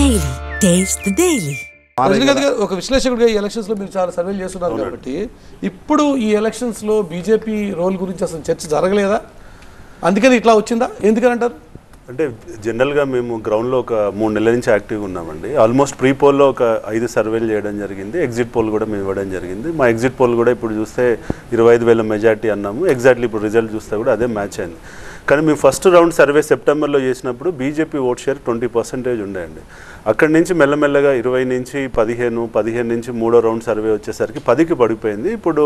Daily. Taste the Daily. ఒక విశ్లేషకుడిగా ఈ elections లో మీరు చాలా సర్వేలు చేస్తున్నారు కాబట్టి ఇప్పుడు ఈ ఎలక్షన్స్ లో బీజేపీ రోల్ గురించి అసలు చర్చ జరగలేదా? అందుకని ఇట్లా వచ్చిందా? ఎందుకని అంటారు? అంటే జనరల్గా మేము గ్రౌండ్లో ఒక 3 నెలల నుంచి యాక్టివ్గా ఉన్నామండి. ఆల్మోస్ట్ ప్రీ పోల్లో ఒక 5 సర్వేలు చేయడం జరిగింది. ఎగ్జిట్ పోల్ కూడా మేము ఇవ్వడం జరిగింది. మా ఎగ్జిట్ పోల్ కూడా ఇప్పుడు చూస్తే 25,000 మెజార్టీ అన్నాము. ఎగ్జాక్ట్లీ ఇప్పుడు రిజల్ట్ చూస్తే కూడా అదే మ్యాచ్ అయింది. కానీ మేము ఫస్ట్ రౌండ్ సర్వే సెప్టెంబర్లో చేసినప్పుడు బీజేపీ ఓట్ షేర్ 20% ఉండేయండి. అక్కడి నుంచి మెల్లమెల్లగా 20 నుంచి 15 నుంచి 3వ రౌండ్ సర్వే వచ్చేసరికి 10కి పడిపోయింది. ఇప్పుడు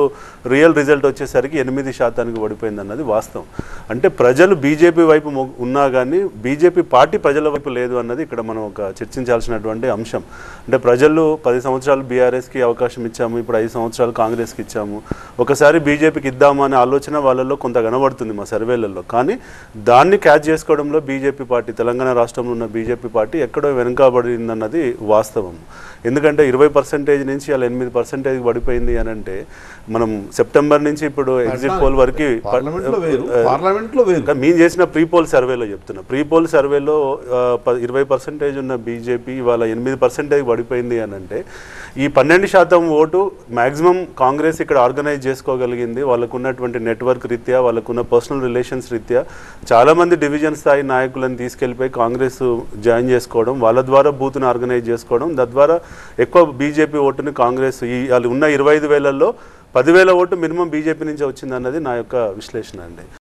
రియల్ రిజల్ట్ వచ్చేసరికి 8% పడిపోయింది అన్నది వాస్తవం. అంటే ప్రజలు బీజేపీ వైపు ఉన్నా కానీ బీజేపీ పార్టీ ప్రజల వైపు లేదు అన్నది ఇక్కడ మనం ఒక చర్చించాల్సినటువంటి అంశం. అంటే ప్రజలు 10 సంవత్సరాలు బీఆర్ఎస్కి అవకాశం ఇచ్చాము, ఇప్పుడు 5 సంవత్సరాలు కాంగ్రెస్కి ఇచ్చాము, ఒకసారి బీజేపీకి ఇద్దాము అనే ఆలోచన వాళ్ళల్లో కొంత కనబడుతుంది మా సర్వేలలో. కానీ దాన్ని క్యాచ్ చేసుకోవడంలో బీజేపీ పార్టీ, తెలంగాణ రాష్ట్రంలో ఉన్న బీజేపీ పార్టీ ఎక్కడో వెనుకబడిందన్నది వాస్తవం. ఎందుకంటే 20% నుంచి అలా 8% పడిపోయింది అని అంటే మనం సెప్టెంబర్ నుంచి ఇప్పుడు ఎగ్జిట్ పోల్ వరకు మేము చేసిన ప్రీ పోల్ సర్వేలో చెప్తున్నా. ప్రీ పోల్ సర్వేలో 20% ఉన్న బీజేపీ ఇవాళ 8% పడిపోయింది అని అంటే ఈ 12% ఓటు మ్యాక్సిమం కాంగ్రెస్ ఇక్కడ ఆర్గనైజ్ చేసుకోగలిగింది. వాళ్ళకు ఉన్నటువంటి నెట్వర్క్ రీత్యా, వాళ్ళకున్న పర్సనల్ రిలేషన్స్ రీత్యా చాలామంది డివిజన్ స్థాయి నాయకులను తీసుకెళ్ళిపోయి కాంగ్రెస్ జాయిన్ చేసుకోవడం, వాళ్ళ ద్వారా బూత్ను ఆర్గనైజ్ చేసుకోవడం, తద్వారా ఎక్కువ బీజేపీ ఓటుని కాంగ్రెస్ వాళ్ళు ఉన్న 25,000లో 10,000 ఓటు మినిమం బీజేపీ నుంచి వచ్చిందన్నది నా యొక్క విశ్లేషణ అండి.